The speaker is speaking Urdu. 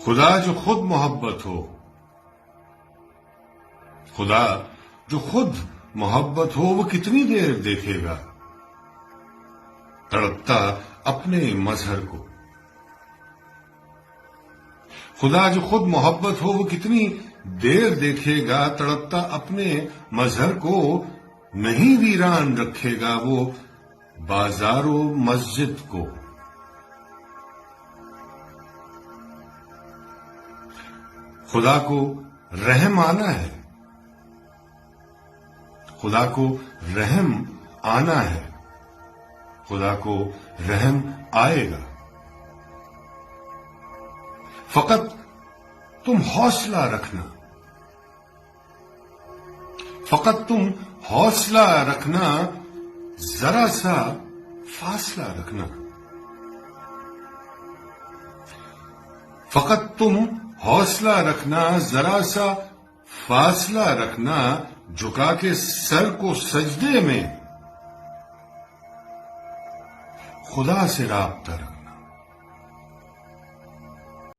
خدا جو خود محبت ہو، خدا جو خود محبت ہو، وہ کتنی دیر دیکھے گا تڑپتا اپنے مظہر کو؟ خدا جو خود محبت ہو، وہ کتنی دیر دیکھے گا تڑپتا اپنے مظہر کو؟ نہیں ویران رکھے گا وہ بازار و مسجد کو۔ خدا کو رحم آنا ہے، خدا کو رحم آنا ہے، خدا کو رحم آئے گا۔ فقط تم حوصلہ رکھنا، فقط تم حوصلہ رکھنا، ذرا سا فاصلہ رکھنا۔ فقط تم حوصلہ رکھنا، ذرا سا فاصلہ رکھنا، جھکا کے سر کو سجدے میں خدا سے رابطہ رکھنا۔